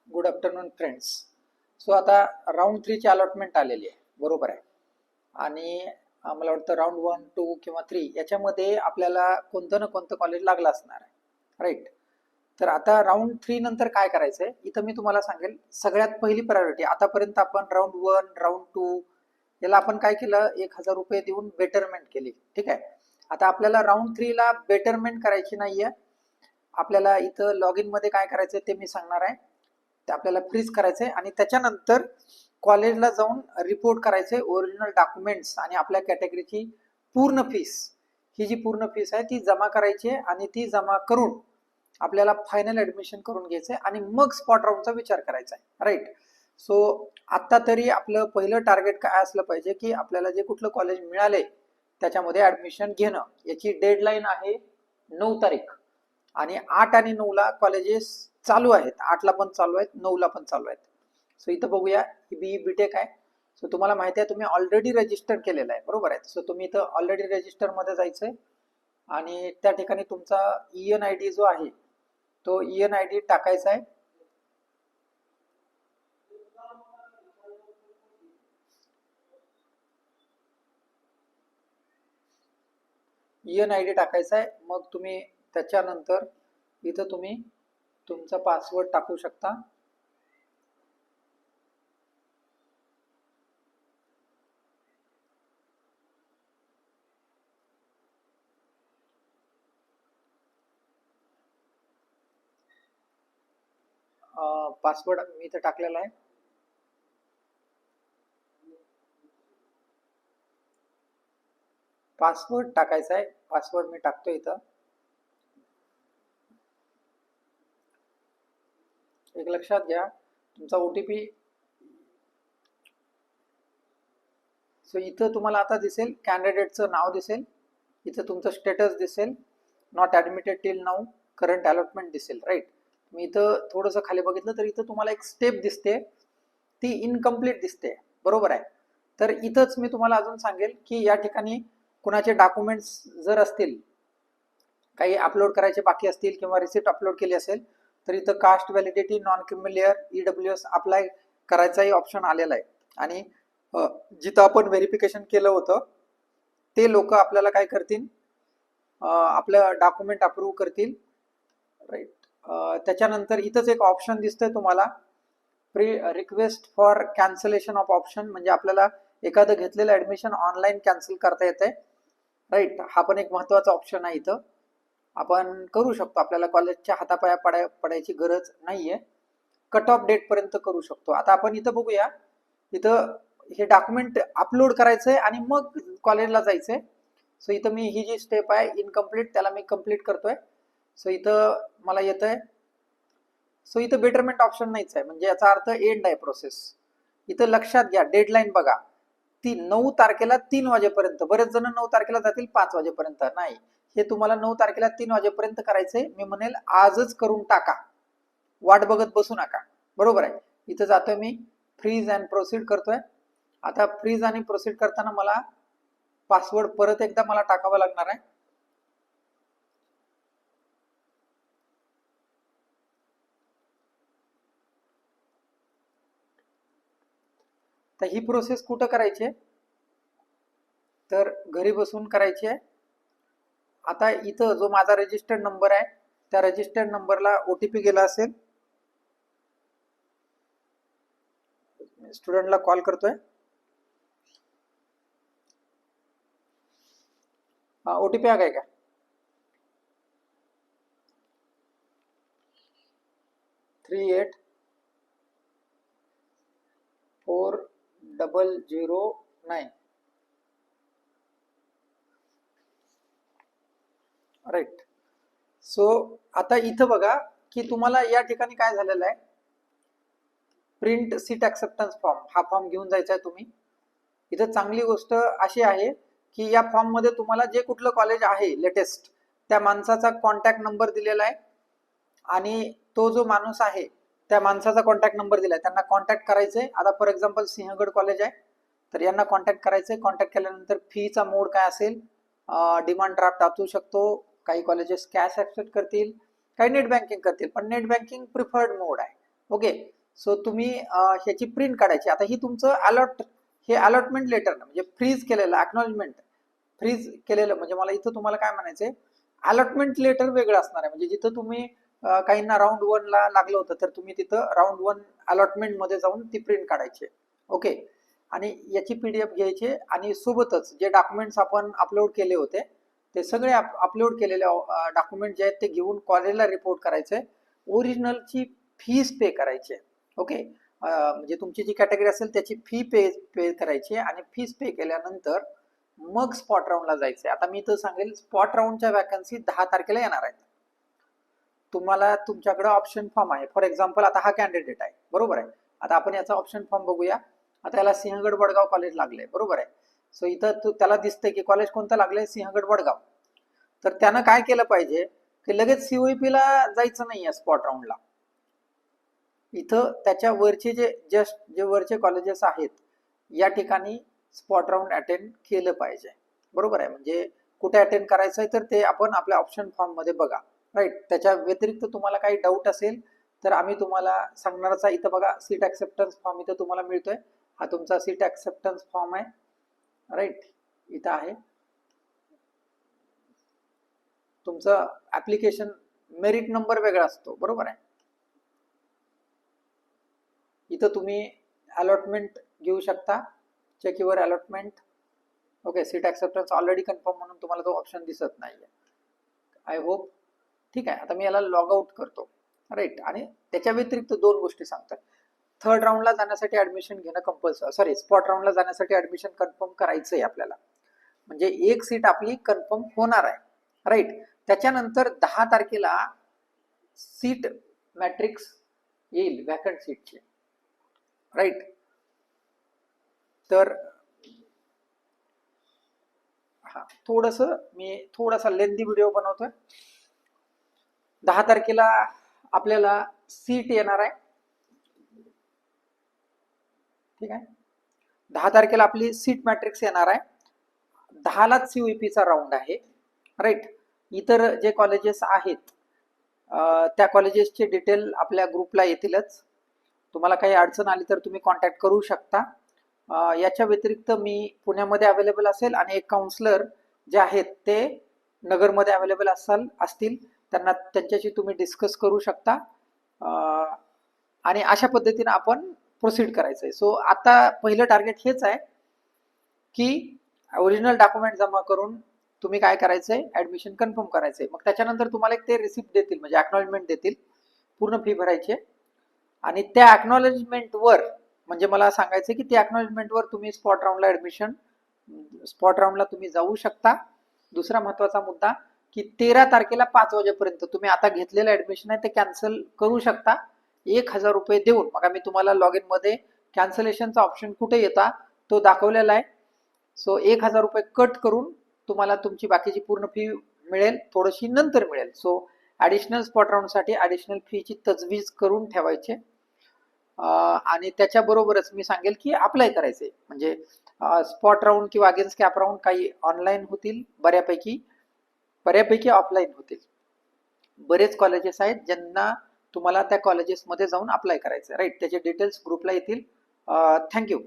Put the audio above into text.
Good afternoon friends. So आता round 3ची allotment आलेली आहे, बरोबर आहे. आणि मला वाटतं राऊंड 1, 2 किंवा 3 याच्यामध्ये आपल्याला कोणतं ना कोणतं कॉलेज लागलं असणार आहे, राईट. तर आता राऊंड 3 नंतर काय करायचं आहे, इथं मी तुम्हाला सांगेल. सगळ्यात पहिली प्रायोरिटी, आतापर्यंत आपण राऊंड 1, राऊंड 2 याला आपण काय केलं, 1,000 रुपये देऊन बेटरमेंट केली, ठीक आहे. आता आपल्याला राऊंड 3 ला बेटरमेंट करायची नाहीये. आपल्याला इथं लॉग इन मध्ये काय करायचं ते मी सांगणार आहे. ते आपल्याला फ्रीज करायचंय आणि त्याच्यानंतर कॉलेजला जाऊन रिपोर्ट करायचंय ओरिजिनल डॉक्युमेंट्स आणि आपल्या कॅटेगरीची पूर्ण फीस. ही जी पूर्ण फीस आहे ती जमा करायची आहे आणि ती जमा करून आपल्याला फायनल ऍडमिशन करून घ्यायचंय आणि मग स्पॉट राऊंडचा विचार करायचा आहे, राईट. सो आत्ता तरी आपलं पहिलं टार्गेट काय असलं पाहिजे की आपल्याला जे कुठलं कॉलेज मिळाले त्याच्यामध्ये ऍडमिशन घेणं. याची डेडलाईन आहे 9 तारीख आणि 8 आणि 9 ला कॉलेजेस चालू आहेत. 8 ला पण चालू आहेत, 9 ला पण चालू आहेत. सो इथं बघूया, बी बीटेक आहे. सो तुम्हाला माहिती आहे तुम्ही ऑलरेडी रजिस्टर केलेलं आहे, बरोबर आहे. सो तुम्ही इथं ऑलरेडी रजिस्टर मध्ये जायचंय आणि त्या ठिकाणी तुमचा EN ID जो आहे तो EN ID टाकायचा आहे. EN ID टाकायचा आहे. मग तुम्ही त्याच्यानंतर इथं तुम्ही तुमचा पासवर्ड टाकू शकता. पासवर्ड मी इथं टाकलेला आहे. पासवर्ड टाकायचा आहे. पासवर्ड मी टाकतो इथं. एक लक्षात घ्या, तुमचा OTP. सो इथं तुम्हाला आता दिसेल कॅन्डिडेटचं नाव दिसेल, इथं तुमचं स्टेटस दिसेल, not admitted till now, current allotment दिसेल, राईट. मी इथं थोडंसं खाली बघितलं तर इथं तुम्हाला एक स्टेप दिसते, ती इनकम्प्लीट दिसते, बरोबर आहे. तर इथंच मी तुम्हाला अजून सांगेल की या ठिकाणी कुणाचे डॉक्युमेंट्स जर असतील, काही अपलोड करायचे बाकी असतील किंवा रिसिप्ट अपलोड केली असेल तर इथं caste validity, non creamy layer, EWS apply करायचाही ऑप्शन आलेला आहे. आणि जिथं आपण व्हेरिफिकेशन केलं होतं ते लोक आपल्याला काय करतील, आपलं डॉक्युमेंट अप्रूव्ह करतील, राईट. त्याच्यानंतर इथंच एक ऑप्शन दिसतंय तुम्हाला, pre request for cancellation of option, म्हणजे आपल्याला एखादं घेतलेलं ऍडमिशन ऑनलाईन कॅन्सल करता येतंय, राईट. हा पण एक महत्वाचा ऑप्शन आहे. इथं आपण करू शकतो, आपल्याला कॉलेजच्या हातापाया पडायची गरज नाहीये. कट ऑफ डेट पर्यंत करू शकतो. आता आपण इथं बघूया, इथं हे डॉक्युमेंट अपलोड करायचंय आणि मग कॉलेजला जायचंय. सो इथं मी ही जी स्टेप आहे इनकम्प्लीट, त्याला मी कंप्लीट करतोय. सो इथं मला येतंय. सो इथं बेटरमेंट ऑप्शन नाहीच आहे, म्हणजे याचा अर्थ एंड आहे प्रोसेस. इथं लक्षात घ्या, डेडलाईन बघा, ती 9 तारखेला 3 वाजेपर्यंत. बरेच जण 9 तारखेला जातील 5 वाजेपर्यंत, नाही, हे तुम्हाला 9 तारखेला 3 वाजेपर्यंत करायचंय. मी म्हणेल आजच करून टाका, वाट बघत बसू नका, बरोबर आहे. इथं जातोय मी, फ्रीज अँड प्रोसीड करतोय. आता फ्रीज आणि प्रोसीड करताना मला पासवर्ड परत एकदा मला टाकावा लागणार आहे. तर ही प्रोसेस कुठं करायची आहे, तर घरी बसून करायची आहे. आता इथं जो माझा रजिस्टर्ड नंबर आहे त्या रजिस्टर्ड नंबरला OTP गेला असेल. स्टुडंटला कॉल करतोय. OTP आ गया क्या? Three 84009, right. सो आता इथं बघा की तुम्हाला या ठिकाणी काय झालेलं आहे, प्रिंट सीट ऍक्सेप्टन्स फॉर्म, हा फॉर्म घेऊन जायचा आहे तुम्ही. इथं चांगली गोष्ट अशी आहे की या फॉर्म मध्ये तुम्हाला जे कुठलं कॉलेज आहे लेटेस्ट त्या माणसाचा कॉन्टॅक्ट नंबर दिलेला आहे आणि तो जो माणूस आहे त्या माणसाचा कॉन्टॅक्ट नंबर दिलाय, त्यांना कॉन्टॅक्ट करायचंय. आता फॉर एक्झाम्पल सिंहगड कॉलेज आहे तर यांना कॉन्टॅक्ट करायचंय. कॉन्टॅक्ट केल्यानंतर फीचा मोड काय असेल, डिमांड ड्राफ्ट असू शकतो, काही कॉलेजेस कॅश ऍक्सेप्ट करतील, काही नेट बँकिंग करतील, पण नेट बँकिंग प्रिफर्ड मोड आहे, ओके. सो तुम्ही ह्याची प्रिंट काढायची. आता ही तुमचं हे अलॉटमेंट लेटर म्हणजे फ्रीज केलेलं अॅक्नॉलेजमेंट, फ्रीज केलेलं म्हणजे मला इथं तुम्हाला काय म्हणायचंय, अलॉटमेंट लेटर वेगळं असणार आहे. म्हणजे जिथं तुम्ही काहींना राऊंड 1 ला लागलं होतं तर तुम्ही तिथं राऊंड 1 अलॉटमेंट मध्ये जाऊन ती प्रिंट काढायची. ओके. आणि याची PDF घ्यायची आणि सोबतच जे डॉक्युमेंट्स आपण अपलोड केले होते ते सगळे अपलोड केलेले डॉक्युमेंट जे आहेत ते घेऊन कॉलेजला रिपोर्ट करायचे. ओरिजिनलची फीस पे करायची. ओके. म्हणजे तुमची जी कॅटेगरी असेल त्याची फी पे करायची आणि फीस पे केल्यानंतर मग स्पॉट राऊंडला जायचंय. आता मी तर सांगेल स्पॉट राऊंडच्या वॅकन्सी 10 तारखेला येणार आहेत. तुम्हाला तुमच्याकडे ऑप्शन फॉर्म आहे. फॉर एक्झाम्पल आता हा कॅन्डिडेट आहे, बरोबर आहे. आता आपण याचा ऑप्शन फॉर्म बघूया. आता याला सिंहगड वडगाव कॉलेज लागलंय, बरोबर आहे. सो इथं त्याला दिसतंय की कॉलेज कोणतं लागलंय, सिंहगड वडगाव. तर त्यानं काय केलं पाहिजे की लगेच COEP ला जायचं नाहीये स्पॉट राऊंडला. इथं त्याच्या वरचे जे वरचे कॉलेजेस आहेत या ठिकाणी स्पॉट राऊंड अटेंड केलं पाहिजे, बरोबर आहे. म्हणजे कुठे अटेंड करायचं आहे तर ते आपण आपल्या ऑप्शन फॉर्म मध्ये बघा, राईट. त्याच्या व्यतिरिक्त तुम्हाला काही डाऊट असेल तर आम्ही तुम्हाला सांगणारच आहे. इथं बघा सीट ऍक्सेप्टन्स फॉर्म इथं तुम्हाला मिळतोय. हा तुमचा सीट ऍक्सेप्टन्स फॉर्म आहे, राईट. इथं आहे तुमचं ऍप्लिकेशन मेरिट नंबर वेगळा असतो, बरोबर आहे. इथं तुम्ही अलॉटमेंट घेऊ शकता, check your allotment. Okay. Seat acceptance already confirm म्हणून तुम्हाला तो ऑप्शन दिसत नाहीये, आय होप. ठीक आहे. आता मी याला लॉग आउट करतो, राईट. आणि त्याच्या व्यतिरिक्त 2 गोष्टी सांगतात. थर्ड राऊंडला जाण्यासाठी ऍडमिशन घेणं कंपल्सरी, स्पॉट राऊंडला जाण्यासाठी ऍडमिशन कन्फर्म करायचंय आपल्याला. म्हणजे एक सीट आपली कन्फर्म होणार आहे, राईट. त्याच्यानंतर 10 तारखेला सीट मॅट्रिक्स येईल वॅकंट सीटची, राईट. तर हा मी थोडासा लेंदी व्हिडिओ बनवतोय. 10 तारखेला आपल्याला सीट येणार आहे, ठीक आहे. 10 तारखेला आपली सीट मॅट्रिक्स येणार आहे. 10 लाच COEPचा राऊंड आहे, राईट. इतर जे कॉलेजेस आहेत त्या कॉलेजेसचे डिटेल आपल्या ग्रुपला येतीलच. तुम्हाला काही अडचण आली तर तुम्ही कॉन्टॅक्ट करू शकता. याच्या व्यतिरिक्त मी पुण्यामध्ये अवेलेबल असेल आणि एक काउन्सलर जे आहेत ते नगरमध्ये अवेलेबल असतील, त्यांच्याशी तुम्ही डिस्कस करू शकता. आणि अशा पद्धतीने आपण प्रोसीड करायचंय. सो आता पहिलं टार्गेट हेच आहे की ओरिजिनल डॉक्युमेंट जमा करून तुम्ही काय करायचंय, ऍडमिशन कन्फर्म करायचंय. मग त्याच्यानंतर तुम्हाला एक ते रिसिप्ट देतील, म्हणजे अॅक्नॉलेजमेंट देतील. पूर्ण फी भरायची आणि त्या अॅक्नॉलेजमेंटवर म्हणजे मला सांगायचं की त्या अॅक्नॉलेजमेंटवर तुम्ही स्पॉट राऊंडला तुम्ही जाऊ शकता. दुसरा महत्वाचा मुद्दा की 13 तारखेला 5 वाजेपर्यंत तुम्ही आता घेतलेलं ऍडमिशन आहे ते कॅन्सल करू शकता 1000 रुपये देऊन. मग मी तुम्हाला लॉग इन मध्ये कॅन्सलेशनचा ऑप्शन कुठे येता तो दाखवलेला आहे. सो 1000 रुपये कट करून तुम्हाला तुमची बाकीची पूर्ण फी मिळेल, थोडीशी नंतर मिळेल. सो ऍडिशनल स्पॉट राऊंडसाठी ऍडिशनल फीची तजवीज करून ठेवायचे. आणि त्याच्याबरोबरच मी सांगेल की अप्लाय करायचे. म्हणजे स्पॉट राऊंड किंवा अगेन्स्ट कॅप राऊंड काही ऑनलाईन होतील, बऱ्यापैकी ऑफलाईन होतील. बरेच कॉलेजेस आहेत ज्यांना तुम्हाला त्या कॉलेजेसमध्ये जाऊन अप्लाय करायचं, राईट. त्याचे डिटेल्स ग्रुपला येतील. थँक्यू.